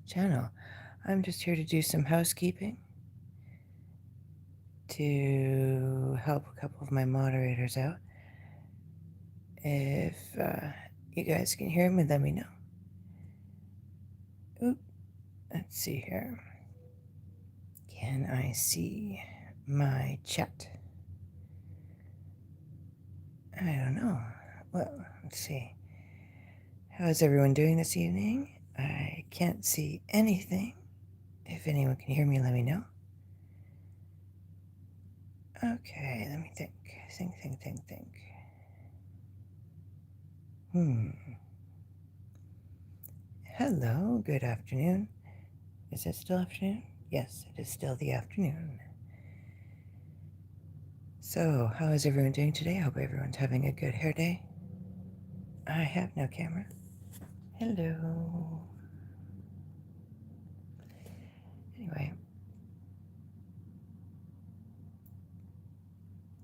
channel. I'm just here to do some housekeeping to help a couple of my moderators out. If you guys can hear me, let me know. Oop, let's see here. Can I see my chat? I don't know. Well, let's see. How's everyone doing this evening? I can't see anything. If anyone can hear me, let me know. Okay, let me think. Think. Hello, good afternoon. Is it still afternoon? Yes, it is still the afternoon. So, how is everyone doing today? I hope everyone's having a good hair day. I have no camera. Hello. Anyway.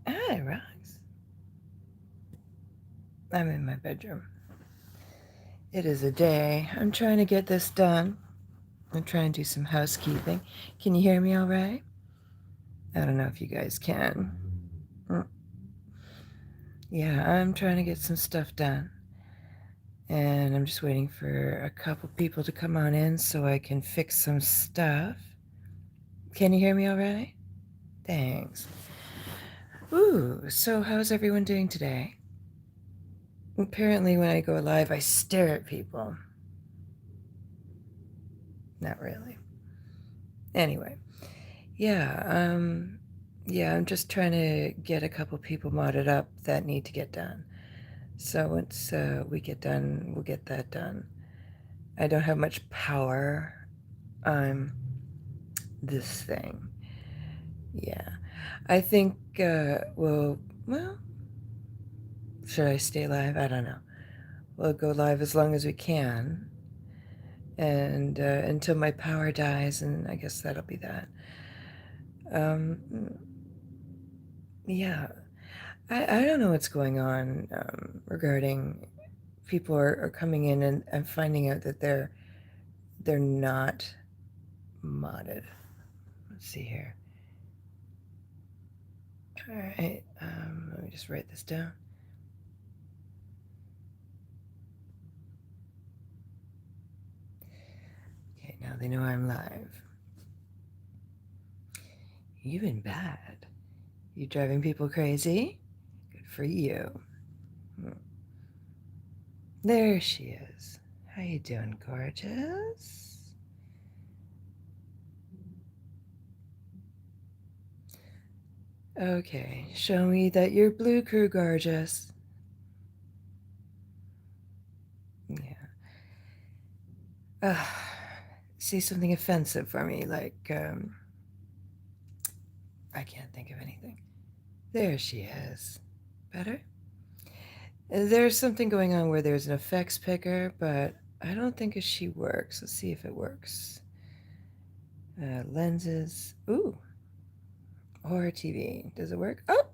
Hi, Rox. I'm in my bedroom. It is a day. I'm trying to get this done. I'm trying to do some housekeeping. Can you hear me all right? I don't know if you guys can. Yeah, I'm trying to get some stuff done. And I'm just waiting for a couple people to come on in so I can fix some stuff. Can you hear me all right? Thanks. Ooh, so how's everyone doing today? Apparently when I go live, I stare at people. Not really. Anyway, yeah, I'm just trying to get a couple people modded up that need to get done. So once we get done, we'll get that done. I don't have much power on this thing. Yeah, I think, well, should I stay live? I don't know. We'll go live as long as we can. And until my power dies, and I guess that'll be that. Yeah, I don't know what's going on regarding people are coming in and finding out that they're not modded. Let's see here. All right, let me just write this down. Okay, now they know I'm live. You've been bad. You driving people crazy? Good for you. There she is. How you doing, gorgeous? Okay, show me that you're blue crew gorgeous. Yeah. See something offensive for me, like, I can't think of anything. There she is. Better? There's something going on where there's an effects picker, but I don't think she works. Let's see if it works. Lenses. Ooh. Horror TV. Does it work? Oh!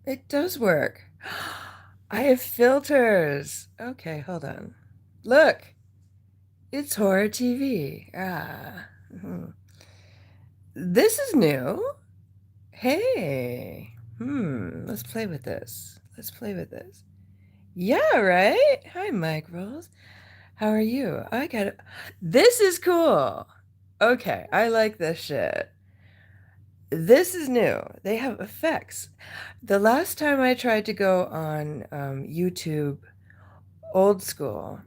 It does work. I have filters. Okay, hold on. Look. It's horror TV. This is new. Hey. Let's play with this. Yeah, right? Hi, Mike Rolls. How are you? I got it. This is cool. Okay, I like this shit. This is new. They have effects. The last time I tried to go on YouTube old school,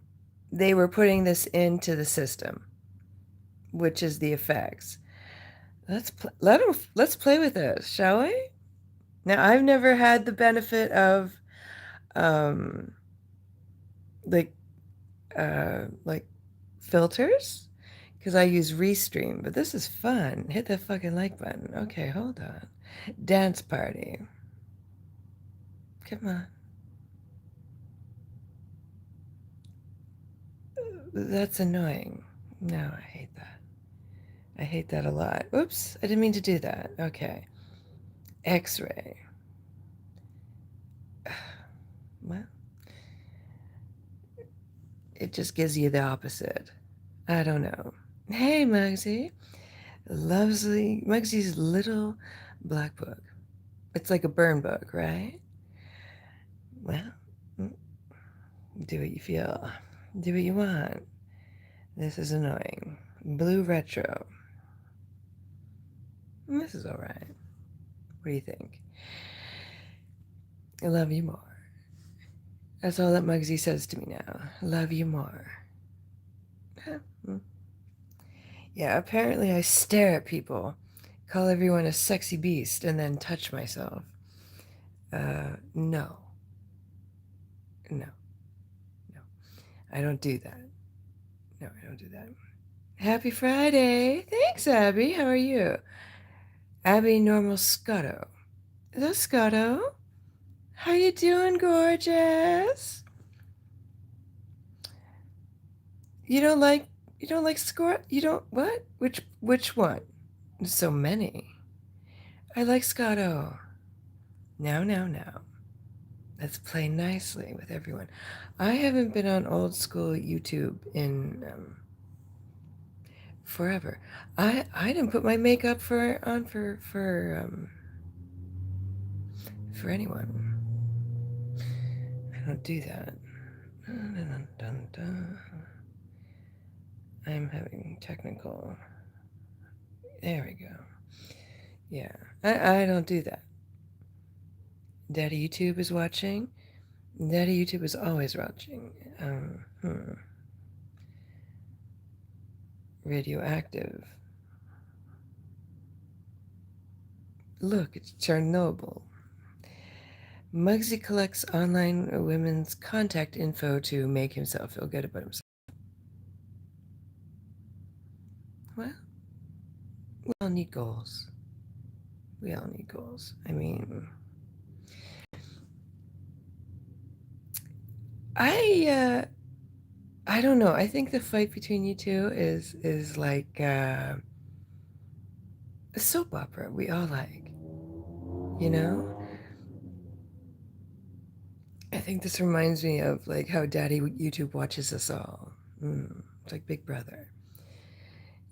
they were putting this into the system, which is the effects. Let's play with this, shall we? Now, I've never had the benefit of um like like filters because I use Restream, but this is fun. Hit that fucking like button. Okay, hold on. Dance party. Come on. That's annoying. No, I hate that. I hate that a lot. Oops, I didn't mean to do that. Okay. X-ray. Well, it just gives you the opposite. I don't know. Hey, Muggsy. Lovely. Muggsy's little black book. It's like a burn book, right? Well, mm, do what you feel. Do what you want. This is annoying. Blue retro. This is alright. What do you think? I love you more. That's all that Muggsy says to me now. Love you more. Yeah, apparently I stare at people, call everyone a sexy beast, and then touch myself. No. No. No. I don't do that. No, I don't do that. Happy Friday. Thanks, Abby. How are you? Abby Normal Scotto. Is that Scotto? How you doing, gorgeous? You don't like score? You don't what? Which one? So many. I like Scotto. Now. Let's play nicely with everyone. I haven't been on old school YouTube in forever. I didn't put my makeup for anyone. I don't do that. Dun, dun, dun. I'm having technical. There we go. Yeah, I don't do that. Daddy YouTube is watching. Daddy YouTube is always watching. Radioactive. Look, it's Chernobyl. Muggsy collects online women's contact info to make himself feel good about himself. Well, we all need goals. We all need goals. I mean, I don't know. I think the fight between you two is like a soap opera we all like. You know? I think this reminds me of like how Daddy YouTube watches us all. It's like Big Brother.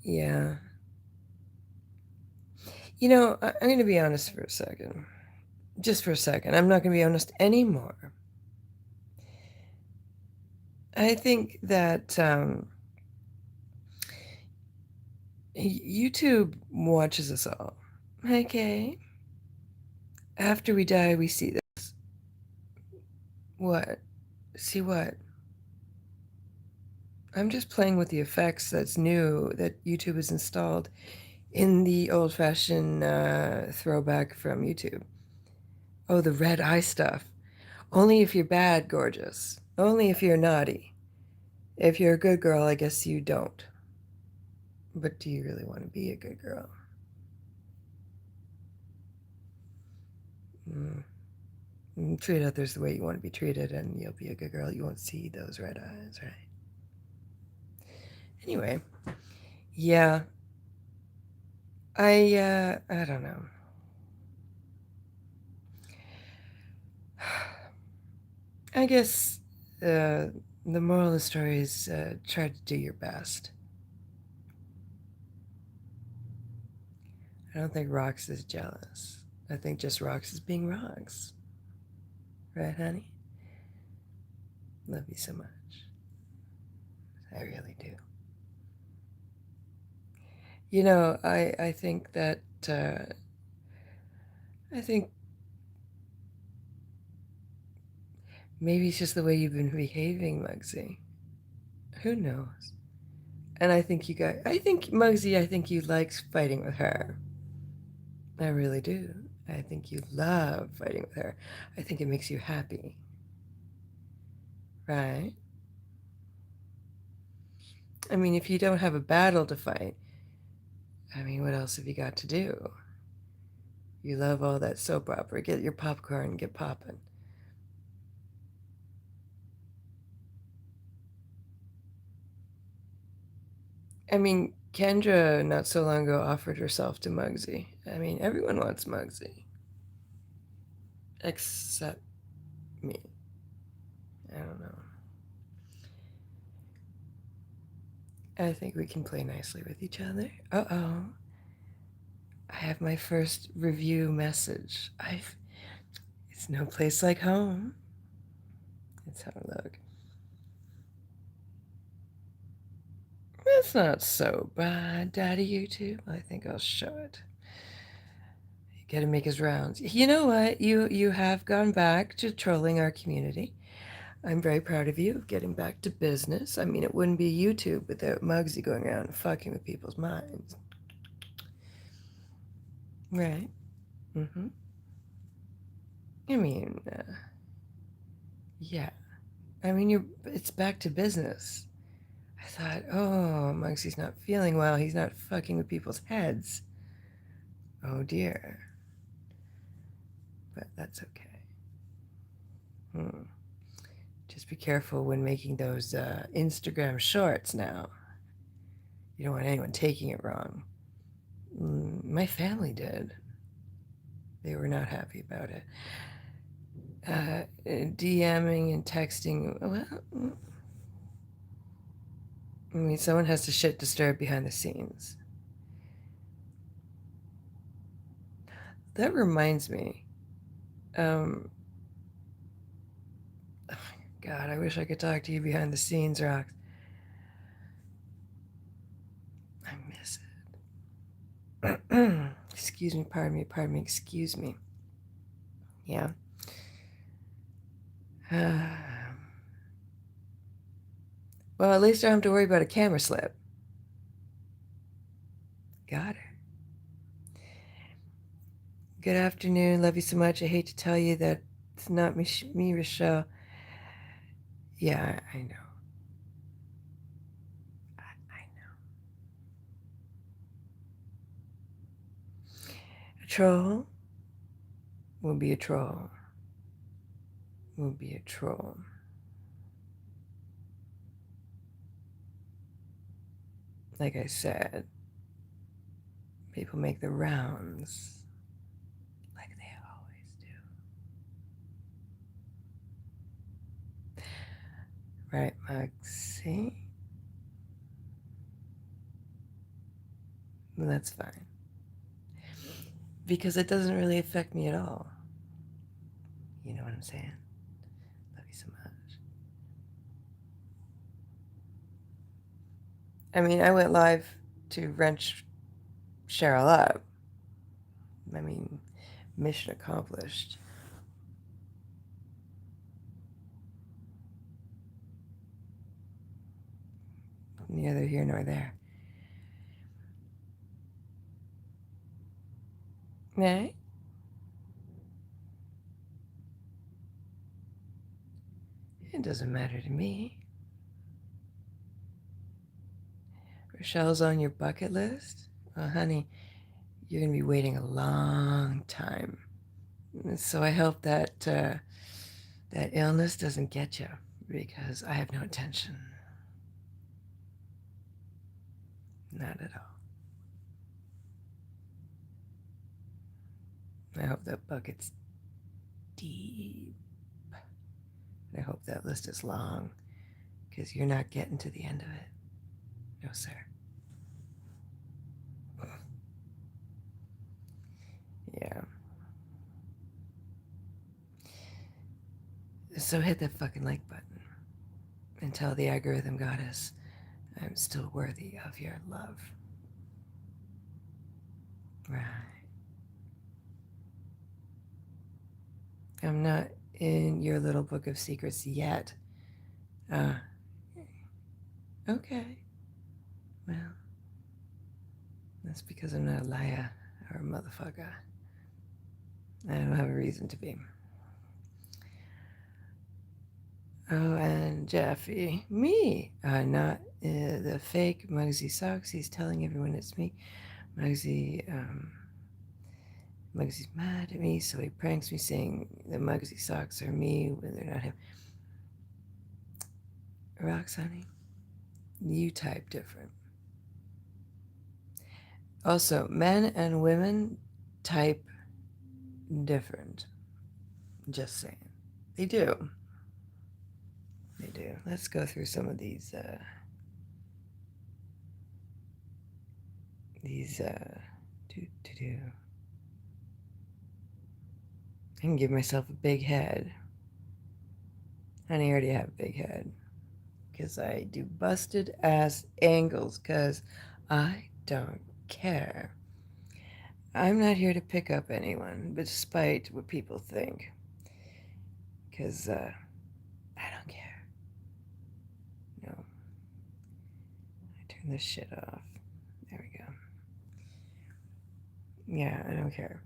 Yeah. You know, I'm going to be honest for a second. Just for a second. I'm not going to be honest anymore. I think that YouTube watches us all. Okay. After we die, we see this. What? See what? I'm just playing with the effects that's new that YouTube has installed in the old-fashioned throwback from YouTube. Oh, the red eye stuff. Only if you're bad, gorgeous. Only if you're naughty. If you're a good girl, I guess you don't. But do you really want to be a good girl? Treat others the way you want to be treated, and you'll be a good girl. You won't see those red eyes, right? Anyway, yeah. I don't know. I guess the moral of the story is try to do your best. I don't think Rox is jealous. I think just Rox is being Rox. Right, honey? Love you so much. I really do. You know, I think that, I think maybe it's just the way you've been behaving, Muggsy. Who knows? And I think Muggsy, I think you like fighting with her. I really do. I think you love fighting with her. I think it makes you happy. Right? I mean, if you don't have a battle to fight, I mean, what else have you got to do? You love all that soap opera. Get your popcorn, get popping. I mean, Kendra not so long ago offered herself to Muggsy. I mean, everyone wants Muggsy. Except me. I don't know. I think we can play nicely with each other. Uh-oh. I have my first review message. It's no place like home. Let's have a look. That's not so bad, Daddy YouTube. I think I'll show it. You gotta make his rounds. You know what? You have gone back to trolling our community. I'm very proud of you getting back to business. I mean, it wouldn't be YouTube without Muggsy going around and fucking with people's minds. Right. Mm-hmm. I mean, yeah. I mean, it's back to business. I thought, oh, Muggsy's not feeling well. He's not fucking with people's heads. Oh dear. But that's okay. Just be careful when making those Instagram shorts now. You don't want anyone taking it wrong. My family did. They were not happy about it. DMing and texting, well, I mean, someone has to shit disturb behind the scenes. That reminds me. Oh God, I wish I could talk to you behind the scenes, Rox. I miss it. Excuse me, pardon me, excuse me. Yeah. Well, at least I don't have to worry about a camera slip. Got her. Good afternoon. Love you so much. I hate to tell you that it's not me, Rochelle. Yeah, I know. I know. A troll will be a troll. Will be a troll. Like I said, people make the rounds like they always do. Right, Maxie? Well, that's fine. Because it doesn't really affect me at all. You know what I'm saying? Love you so much. I mean, I went live to wrench Cheryl up. I mean, mission accomplished. Neither here nor there. Right? It doesn't matter to me. Rochelle's on your bucket list? Well, honey, you're going to be waiting a long time. So I hope that that illness doesn't get you, because I have no intention. Not at all. I hope that bucket's deep. I hope that list is long, because you're not getting to the end of it. No, sir. Yeah. So hit that fucking like button and tell the algorithm goddess I'm still worthy of your love. Right. I'm not in your little book of secrets yet. Okay. Well, that's because I'm not a liar or a motherfucker. I don't have a reason to be. Oh, and Jeffy, me, not the fake Muggsy Socks. He's telling everyone it's me. Muggsy's mad at me, so he pranks me saying the Muggsy Socks are me when they're not him. Rocks, honey, you type different. Also, men and women type different. Just saying. They do. They do. Let's go through some of these these, do. I can give myself a big head. And I already have a big head. Because I do busted ass angles. Because I don't care. I'm not here to pick up anyone, despite what people think. Because, I don't care. No. I turn this shit off. There we go. Yeah, I don't care.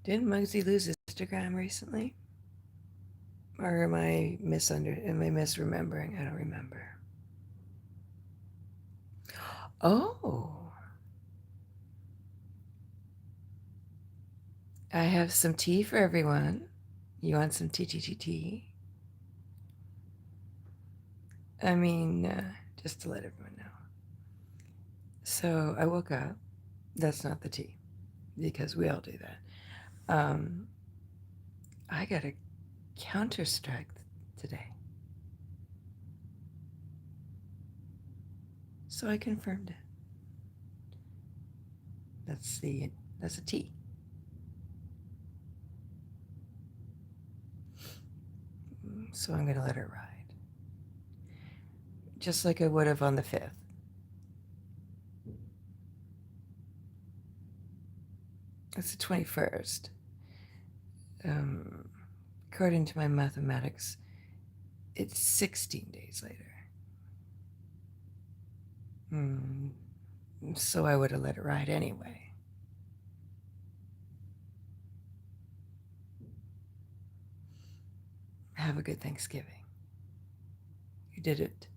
Didn't Muggsy lose his Instagram recently? Or am I misremembering? I don't remember. Oh, I have some tea for everyone. You want some tea? I mean, just to let everyone know. So I woke up. That's not the tea, because we all do that. I got a counter strike today. So I confirmed it. That's a tea. So I'm gonna let it ride. Just like I would have on the 5th. It's the 21st. Um, according to my mathematics, it's 16 days later. So I would have let it ride anyway. Have a good Thanksgiving. You did it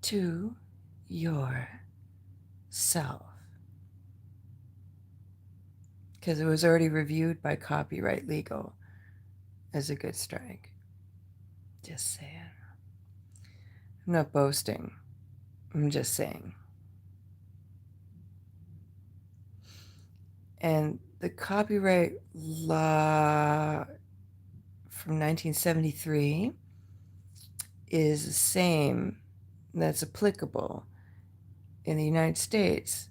to yourself. Because it was already reviewed by Copyright Legal as a good strike. Just saying. I'm not boasting. I'm just saying. And the copyright law from 1973 is the same that's applicable in the United States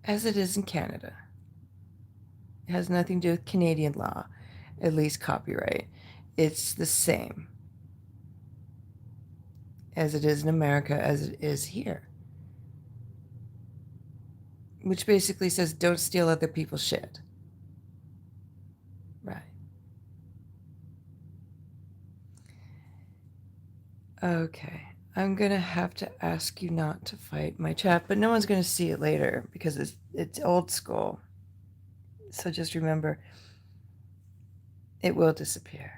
as it is in Canada. It has nothing to do with Canadian law, at least copyright. It's the same as it is in America as it is here. Which basically says don't steal other people's shit. Right. Okay. I'm gonna have to ask you not to fight my chat, but no one's gonna see it later because it's old school. So just remember, it will disappear.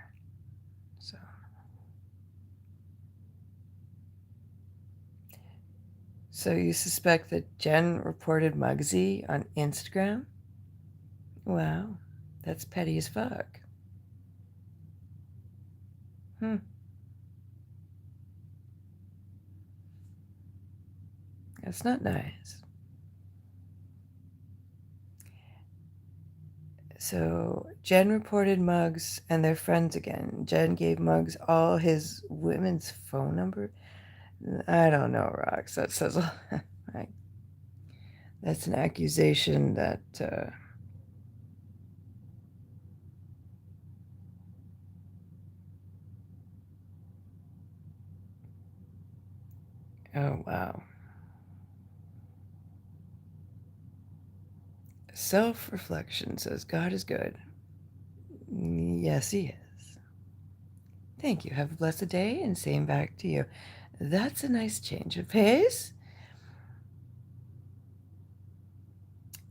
So you suspect that Jen reported Muggsy on Instagram? Wow, that's petty as fuck. That's not nice. So Jen reported Muggs and they're friends again. Jen gave Muggs all his women's phone number. I don't know, Rox. That says like, that's an accusation that oh wow. Self-reflection says God is good. Yes, he is. Thank you. Have a blessed day, and same back to you. That's a nice change of pace.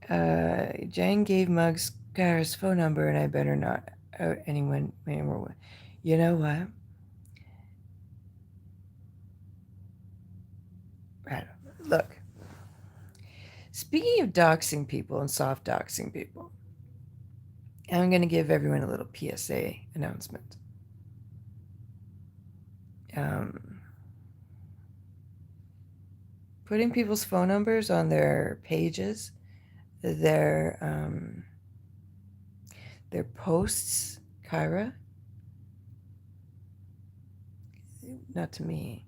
Jen gave Muggs Skyer's phone number, and I better not out anyone anymore. You know what? Right. Look, speaking of doxing people and soft doxing people, I'm going to give everyone a little PSA announcement. Um, putting people's phone numbers on their pages, their posts, Kyra, not to me,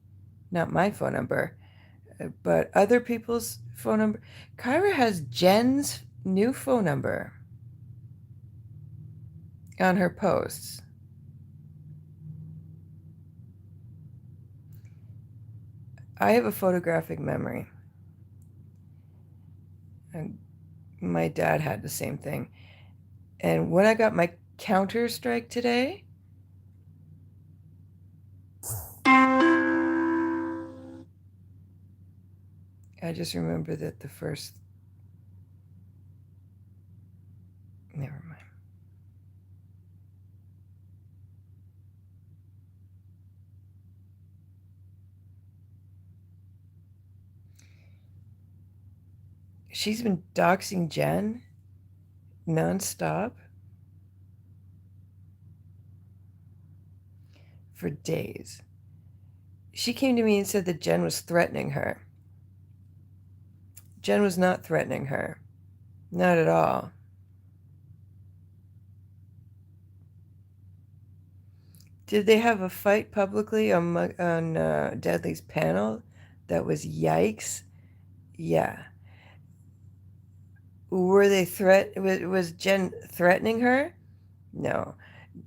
not my phone number, but other people's phone number. Kyra has Jen's new phone number on her posts. I have a photographic memory. And my dad had the same thing. And when I got my Counter Strike today, I just remember that the first. Never mind. She's been doxing Jen nonstop for days. She came to me and said that Jen was threatening her. Jen was not threatening her. Not at all. Did they have a fight publicly on Deadly's panel? That was yikes. Yeah. Were they was Jen threatening her? No.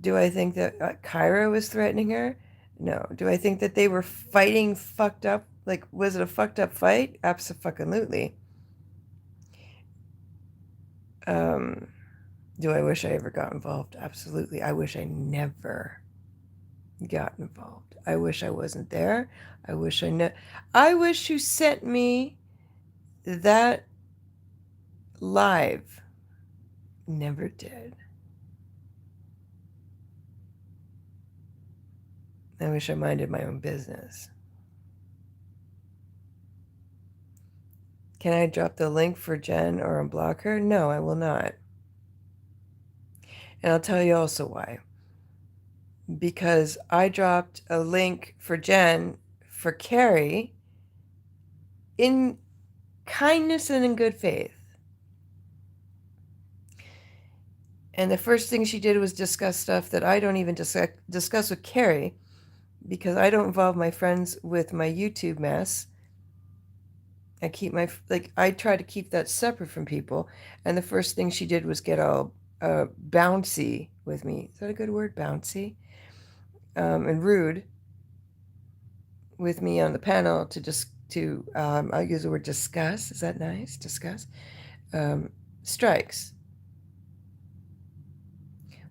Do I think that Kyra was threatening her? No. Do I think that they were fighting fucked up? Like, was it a fucked up fight? Absolutely. Do I wish I ever got involved? Absolutely. I wish I never got involved. I wish I wasn't there. I wish I wish you sent me that live. Never did. I wish I minded my own business. Can I drop the link for Jen or unblock her? No, I will not. And I'll tell you also why. Because I dropped a link for Jen for Carrie in kindness and in good faith. And the first thing she did was discuss stuff that I don't even discuss with Carrie, because I don't involve my friends with my YouTube mess. I keep I try to keep that separate from people. And the first thing she did was get all bouncy with me. Is that a good word? Bouncy? And rude with me on the panel I'll use the word discuss. Is that nice? Discuss? Strikes.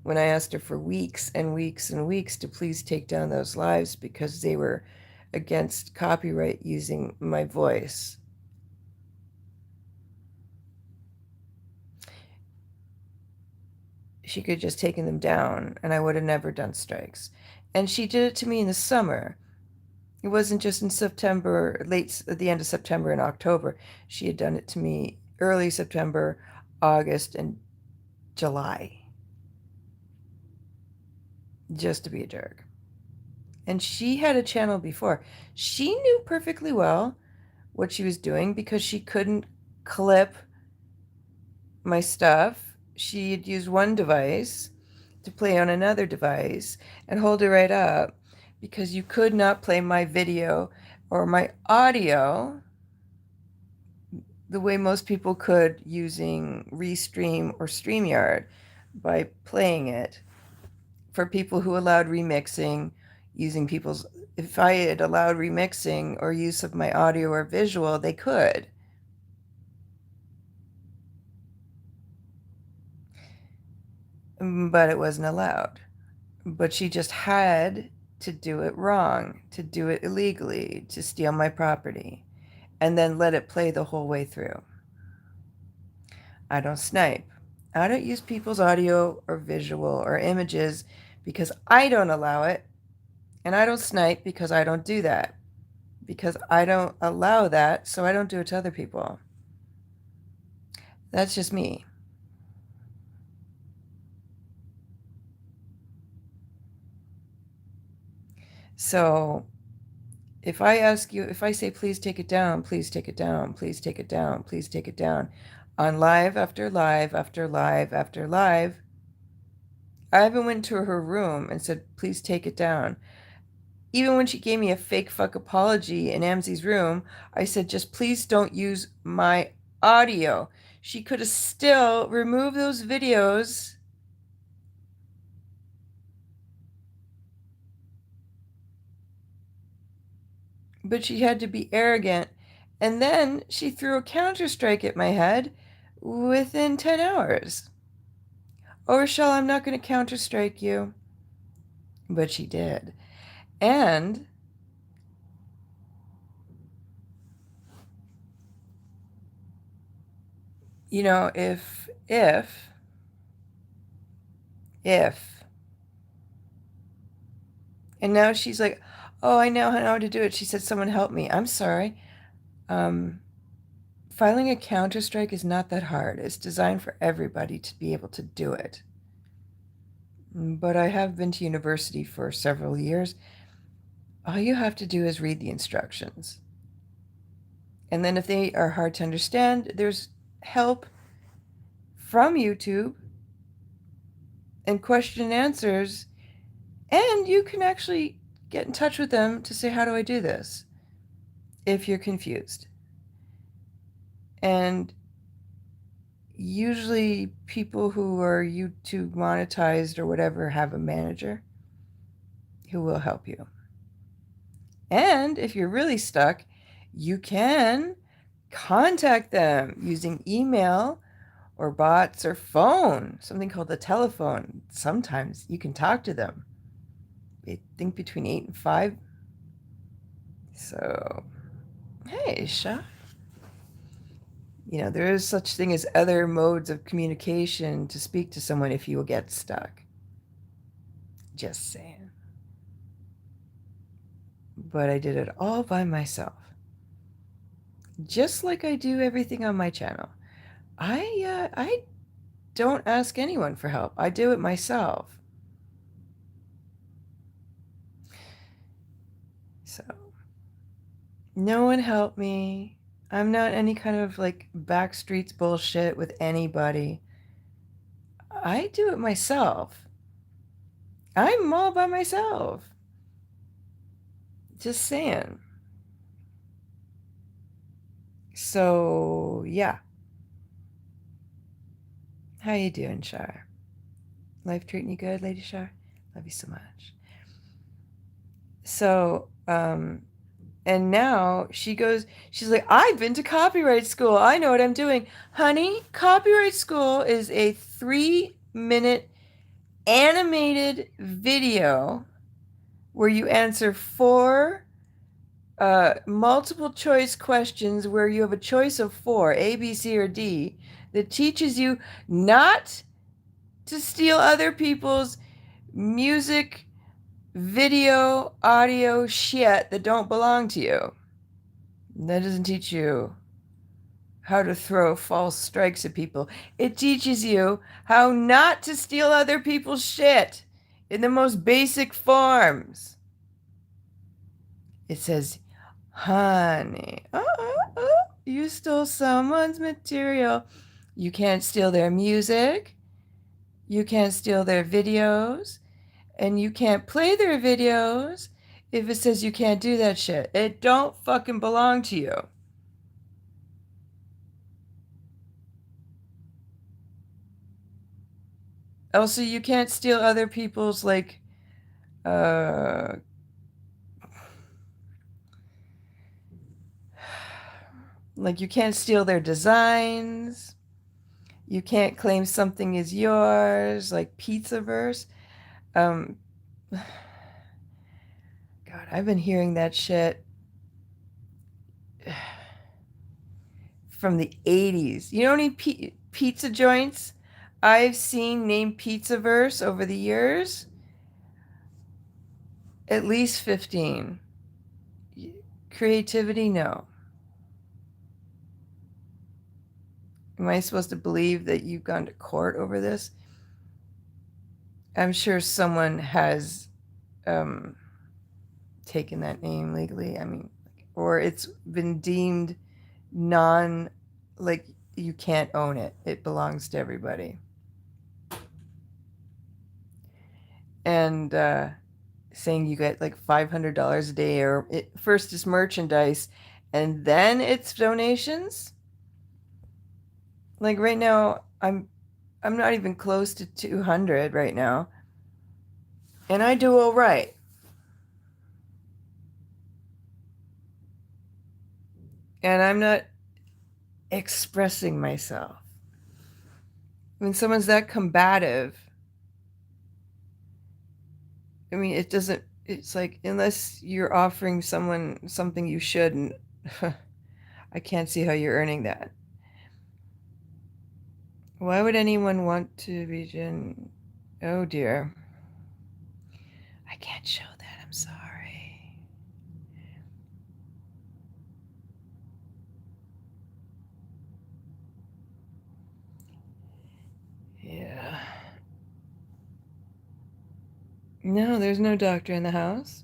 When I asked her for weeks and weeks and weeks to please take down those lives because they were against copyright using my voice. She could have just taken them down and I would have never done strikes. And she did it to me in the summer. It wasn't just in September, at the end of September and October. She had done it to me early September, August, and July. Just to be a jerk. And she had a channel before. She knew perfectly well what she was doing because she couldn't clip my stuff. She had used one device to play on another device and hold it right up because you could not play my video or my audio the way most people could using Restream or StreamYard by playing it. For people who allowed remixing, if I had allowed remixing or use of my audio or visual, they could. But it wasn't allowed. But she just had to do it wrong, to do it illegally, to steal my property, and then let it play the whole way through. I don't snipe. I don't use people's audio or visual or images because I don't allow it. And I don't snipe because I don't do that. Because I don't allow that, so I don't do it to other people. That's just me. So if I say, please take it down, please take it down, please take it down, please take it down, on live after live after live after live, I even went to her room and said, please take it down. Even when she gave me a fake fuck apology in Amzi's room, I said, just please don't use my audio. She could have still removed those videos. But she had to be arrogant. And then she threw a counter-strike at my head within 10 hours. Oh, Rochelle, I'm not going to counter-strike you. But she did. And, you know, if, and now she's like, oh, I know how to do it. She said, someone help me. I'm sorry. Um, Filing a counter-strike is not that hard. It's designed for everybody to be able to do it. But I have been to university for several years. All you have to do is read the instructions. And then if they are hard to understand, there's help from YouTube and question and answers. And you can actually get in touch with them to say, how do I do this? If you're confused. And usually people who are YouTube monetized or whatever have a manager who will help you. And if you're really stuck, you can contact them using email or bots or phone, something called the telephone. Sometimes you can talk to them. I think between 8 and 5. So, hey, Sha. You know, there is such thing as other modes of communication to speak to someone if you will get stuck. Just saying. But I did it all by myself. Just like I do everything on my channel. I don't ask anyone for help. I do it myself. So, no one helped me. I'm not any kind of like backstreets bullshit with anybody. I do it myself. I'm all by myself. Just saying. So, yeah. How you doing, Shar? Life treating you good, Lady Shar? Love you so much. So, and now she's like, I've been to copyright school. I know what I'm doing. Honey, copyright school is a 3-minute animated video where you answer 4 multiple choice questions where you have a choice of 4, A, B, C, or D, that teaches you not to steal other people's music, video, audio shit that don't belong to you. That doesn't teach you how to throw false strikes at people. It teaches you how not to steal other people's shit in the most basic forms. It says, honey, you stole someone's material. You can't steal their music. You can't steal their videos. And you can't play their videos if it says you can't do that shit. It don't fucking belong to you. Also, you can't steal other people's, like you can't steal their designs. You can't claim something is yours, like Pizzaverse. God, I've been hearing that shit from the 80s. You know how many pizza joints I've seen named Pizzaverse over the years? At least 15. Creativity, no. Am I supposed to believe that you've gone to court over this? I'm sure someone has taken that name legally. I mean, or it's been deemed like you can't own it. It belongs to everybody. And saying you get like $500 a day, or first is merchandise and then it's donations. Like right now, I'm not even close to 200 right now, and I do all right. And I'm not expressing myself. When someone's that combative, I mean, it doesn't, it's like, unless you're offering someone something you shouldn't, I can't see how you're earning that. Why would anyone want to be Oh dear. I can't show that. I'm sorry. Yeah. No, there's no doctor in the house.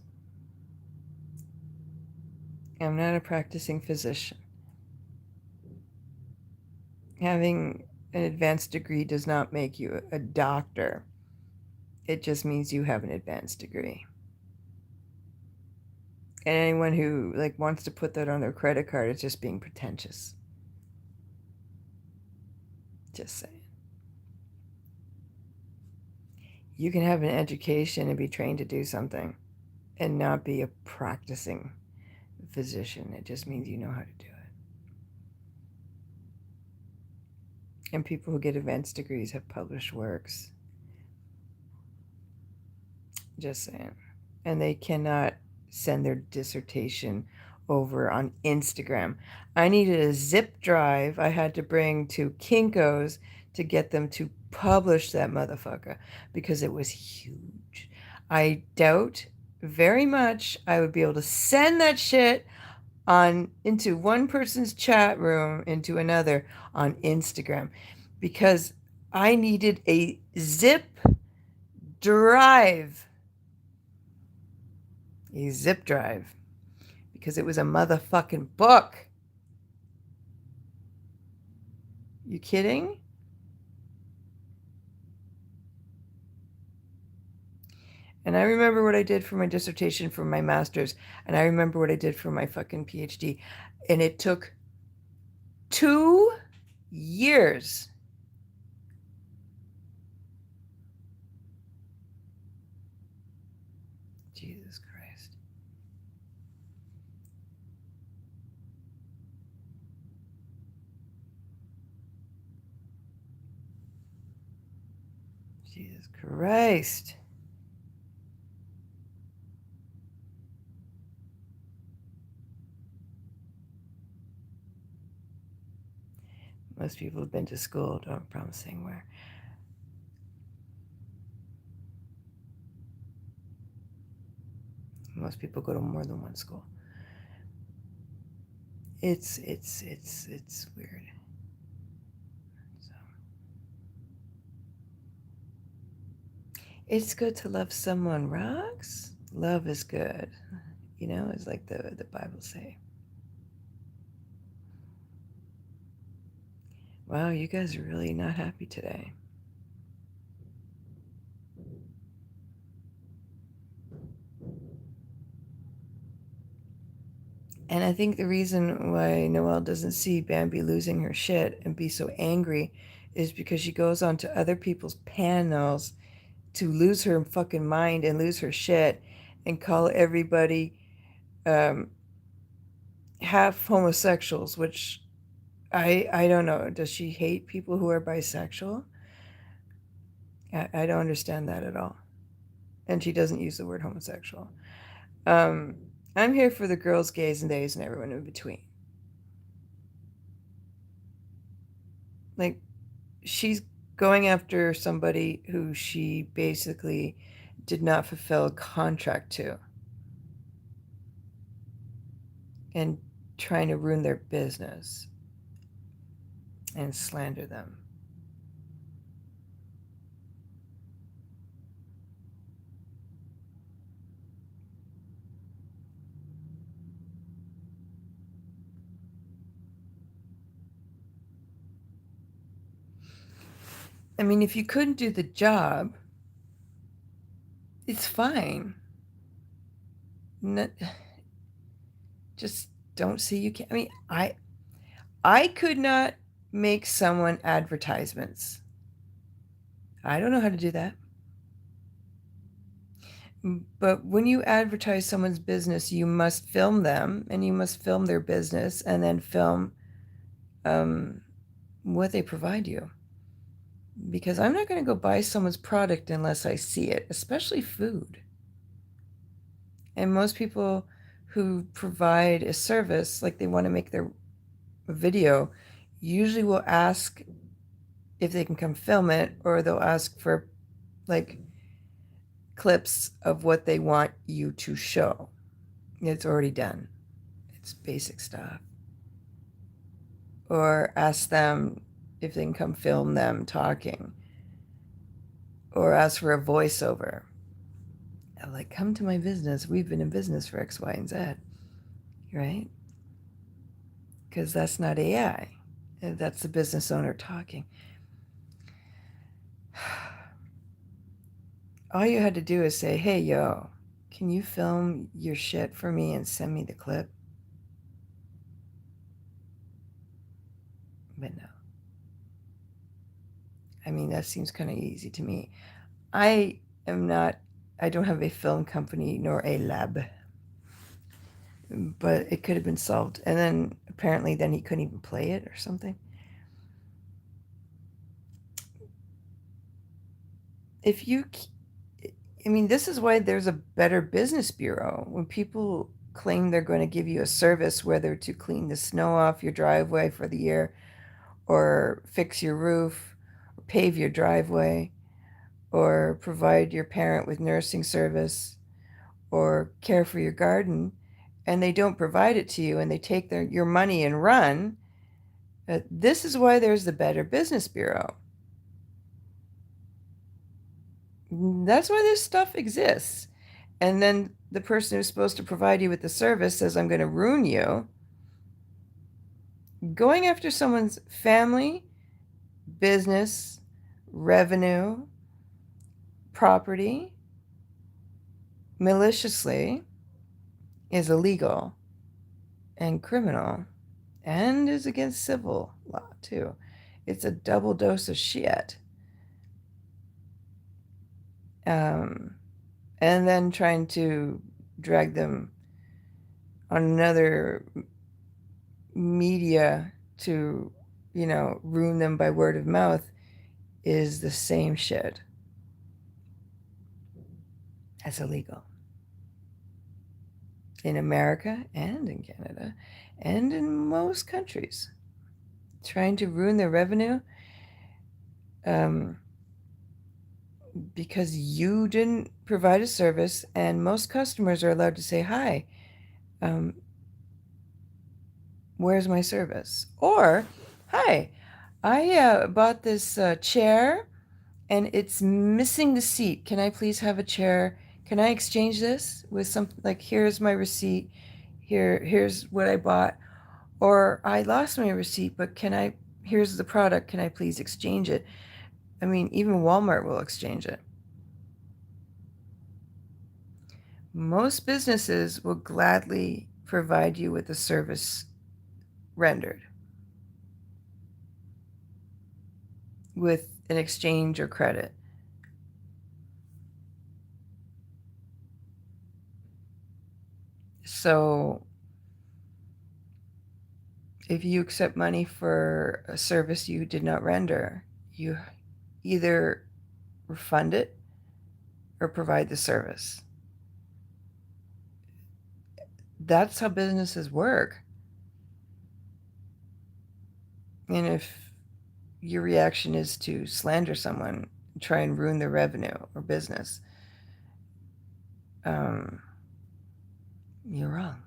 I'm not a practicing physician. Having an advanced degree does not make you a doctor. It just means you have an advanced degree. And anyone who like wants to put that on their credit card is just being pretentious. Just saying. You can have an education and be trained to do something and not be a practicing physician. It just means you know how to do it. And people who get advanced degrees have published works. Just saying. And they cannot send their dissertation over on Instagram. I needed a zip drive I had to bring to Kinko's to get them to publish that motherfucker because it was huge. I doubt very much I would be able to send that shit on into one person's chat room into another on Instagram because I needed a zip drive. A zip drive. Because it was a motherfucking book. You kidding? And I remember what I did for my dissertation for my master's, and I remember what I did for my fucking PhD. And it took 2 years. Jesus Christ. Jesus Christ. Most people have been to school, don't promise saying where. Most people go to more than one school. It's weird. So it's good to love someone, rocks. Love is good. You know, it's like the Bible say. Wow, you guys are really not happy today. And I think the reason why Noelle doesn't see Bambi losing her shit and be so angry is because she goes onto other people's panels to lose her fucking mind and lose her shit and call everybody um, half homosexuals, which I don't know. Does she hate people who are bisexual? I don't understand that at all. And she doesn't use the word homosexual. Um, I'm here for the girls, gays, and theys, and everyone in between. Like, she's going after somebody who she basically did not fulfill a contract to and trying to ruin their business and slander them. I mean, if you couldn't do the job, it's fine. N- just don't see you can't. I mean, I could not make someone advertisements. I don't know how to do that. But when you advertise someone's business, you must film them and you must film their business and then film um, what they provide you. Because I'm not going to go buy someone's product unless I see it, especially food. And most people who provide a service, like they want to make their video, usually will ask if they can come film it, or they'll ask for like clips of what they want you to show. It's already done. It's basic stuff. Or ask them if they can come film them talking. Or ask for a voiceover. I'm like, come to my business. We've been in business for X, Y, and Z. Right? Because that's not AI. That's the business owner talking. All you had to do is say, hey, yo, can you film your shit for me and send me the clip? But no. I mean, that seems kind of easy to me. I am not, I don't have a film company nor a lab, but it could have been solved. And then apparently then he couldn't even play it or something. If you, I mean, this is why there's a Better Business Bureau. When people claim they're going to give you a service, whether to clean the snow off your driveway for the year, or fix your roof, or pave your driveway, or provide your parent with nursing service, or care for your garden, and they don't provide it to you and they take your money and run, this is why there's the Better Business Bureau. That's why this stuff exists. And then the person who's supposed to provide you with the service says, I'm going to ruin you. Going after someone's family, business, revenue, property maliciously is illegal and criminal and is against civil law too. It's a double dose of shit. And then trying to drag them on another media to, ruin them by word of mouth is the same shit. That's illegal. In America and in Canada and in most countries. Trying to ruin their revenue because you didn't provide a service, and most customers are allowed to say, hi, where's my service? Or, hi, I bought this chair and it's missing the seat. Can I please have a chair? Can I exchange this with something like, here's my receipt, here's what I bought, or I lost my receipt, but here's the product, can I please exchange it? I mean, even Walmart will exchange it. Most businesses will gladly provide you with a service rendered with an exchange or credit. So if you accept money for a service you did not render, you either refund it or provide the service. That's how businesses work. And if your reaction is to slander someone, try and ruin their revenue or business, you're wrong.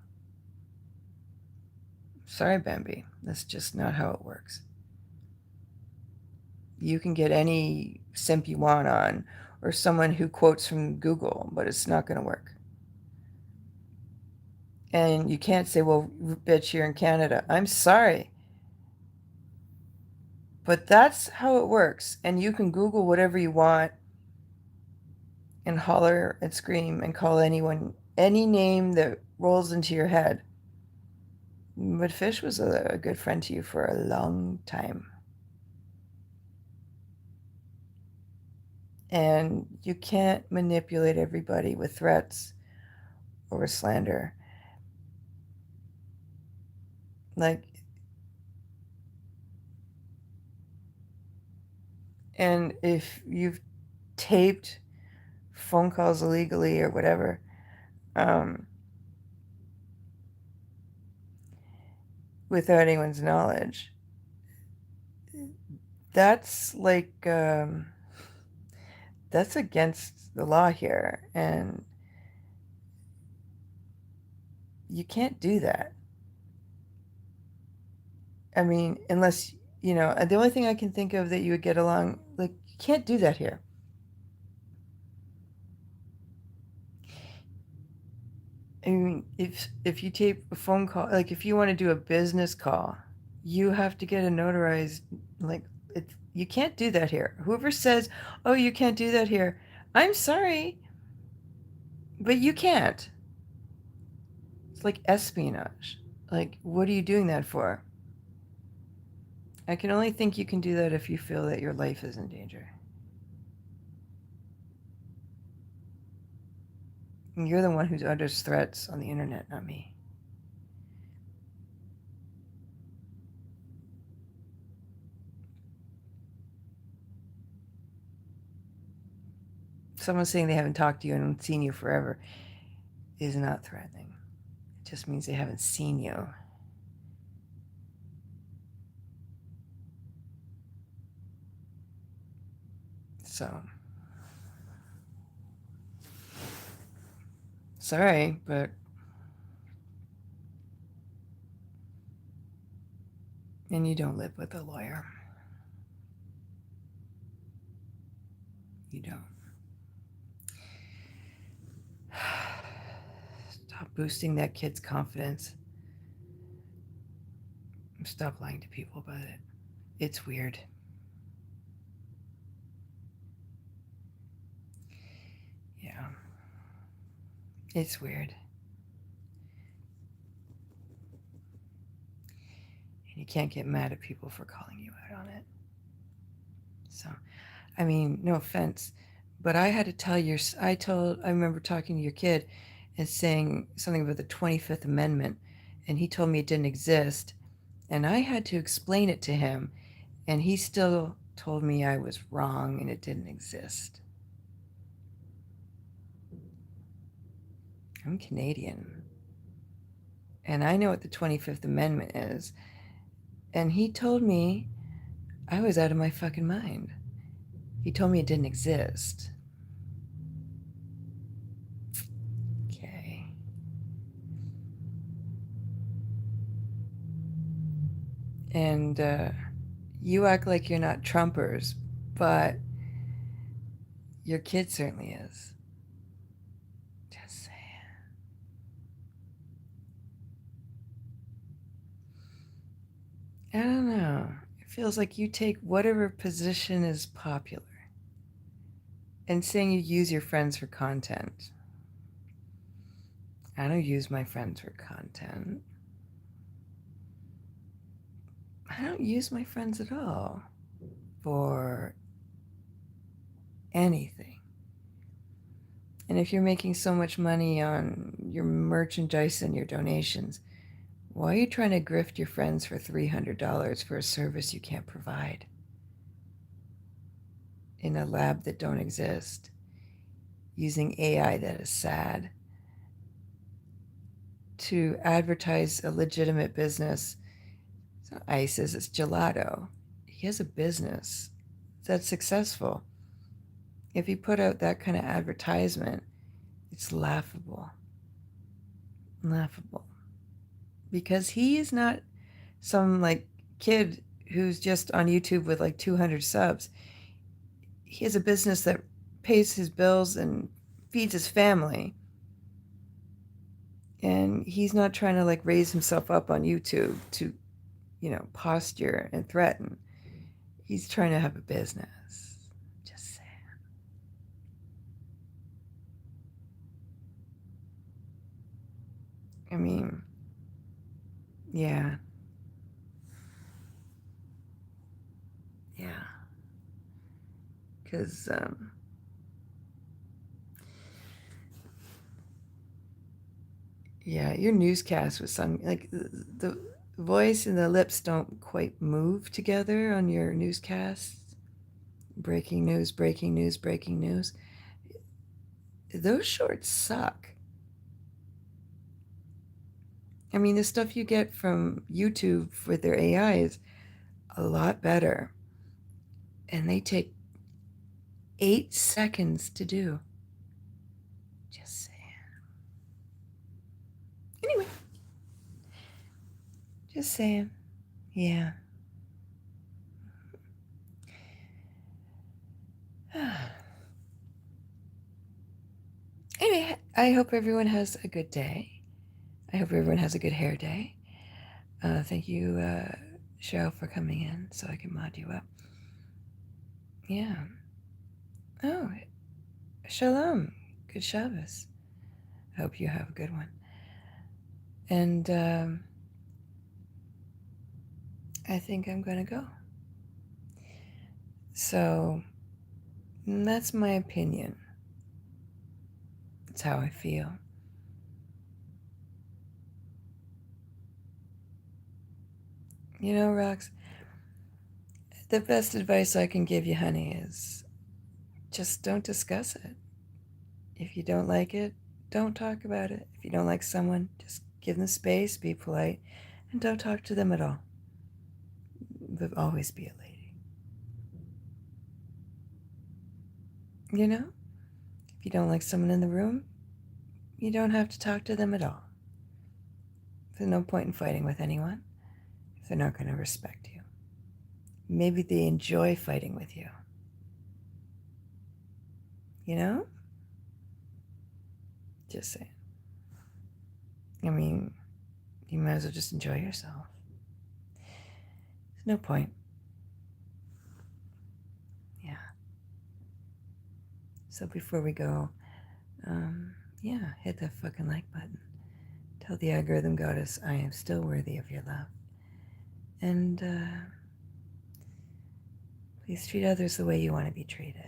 Sorry, Bambi. That's just not how it works. You can get any simp you want on, or someone who quotes from Google, but it's not going to work. And you can't say, well, bitch, you're in Canada. I'm sorry. But that's how it works. And you can Google whatever you want and holler and scream and call anyone any name that rolls into your head. But Fish was a good friend to you for a long time. And you can't manipulate everybody with threats or slander. Like, and if you've taped phone calls illegally or whatever, um, without anyone's knowledge, that's like, that's against the law here. And you can't do that. I mean, unless, the only thing I can think of that you would get along, like, you can't do that here. I mean, if you tape a phone call, like if you want to do a business call, you have to get a notarized, like, you can't do that here. Whoever says, oh, you can't do that here, I'm sorry, but you can't. It's like espionage. Like, what are you doing that for? I can only think you can do that if you feel that your life is in danger. And you're the one who's under threats on the internet, not me. Someone saying they haven't talked to you and seen you forever is not threatening. It just means they haven't seen you. So, sorry, but. And you don't live with a lawyer. You don't. Stop boosting that kid's confidence. Stop lying to people about it. It's weird. Yeah. It's weird. And you can't get mad at people for calling you out on it. So, I mean, no offense, but I had to tell I remember talking to your kid and saying something about the 25th Amendment, and he told me it didn't exist. And I had to explain it to him, and he still told me I was wrong and it didn't exist. I'm Canadian, and I know what the 25th Amendment is. And he told me I was out of my fucking mind. He told me it didn't exist. Okay. And you act like you're not Trumpers, but your kid certainly is. Just saying. I don't know. It feels like you take whatever position is popular and saying you use your friends for content. I don't use my friends for content. I don't use my friends at all for anything. And if you're making so much money on your merchandise and your donations, why are you trying to grift your friends for $300 for a service you can't provide in a lab that don't exist, using AI that is sad to advertise a legitimate business? It's not ISIS, it's gelato. He has a business that's successful. If he put out that kind of advertisement, it's laughable. Laughable. Because he is not some like kid who's just on YouTube with like 200 subs. He has a business that pays his bills and feeds his family. And he's not trying to like raise himself up on YouTube to, posture and threaten. He's trying to have a business. Just saying. I mean, yeah. Yeah. Because, yeah, your newscast was some, like, the voice and the lips don't quite move together on your newscasts. Breaking news, breaking news, breaking news. Those shorts suck. I mean, the stuff you get from YouTube with their AI is a lot better. And they take 8 seconds to do. Just saying. Anyway, just saying. Yeah. Anyway, I hope everyone has a good day. I hope everyone has a good hair day. Thank you, Cheryl, for coming in so I can mod you up. Yeah. Oh, shalom. Good Shabbos. I hope you have a good one. And I think I'm going to go. So that's my opinion. It's how I feel. You know, Rox, the best advice I can give you, honey, is just don't discuss it. If you don't like it, don't talk about it. If you don't like someone, just give them space, be polite, and don't talk to them at all. But always be a lady. You know? If you don't like someone in the room, you don't have to talk to them at all. There's no point in fighting with anyone if they're not going to respect you. Maybe they enjoy fighting with you. You know? Just saying. I mean, you might as well just enjoy yourself. There's no point. Yeah. So before we go, yeah, hit that fucking like button. Tell the algorithm goddess I am still worthy of your love. And please treat others the way you want to be treated.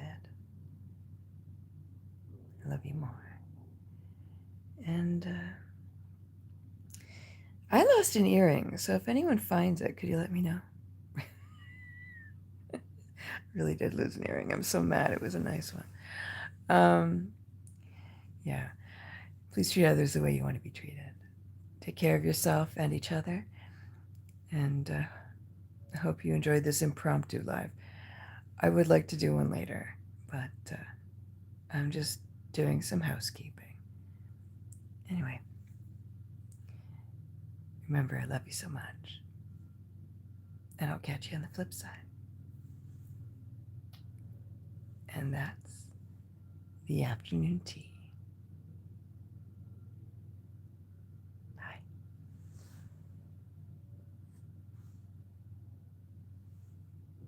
I love you more. And I lost an earring, so if anyone finds it, could you let me know? Really did lose an earring. I'm so mad. It was a nice one. Yeah. Please treat others the way you want to be treated. Take care of yourself and each other. And I hope you enjoyed this impromptu live. I would like to do one later, but I'm just doing some housekeeping. Anyway, remember, I love you so much. And I'll catch you on the flip side. And that's the afternoon tea.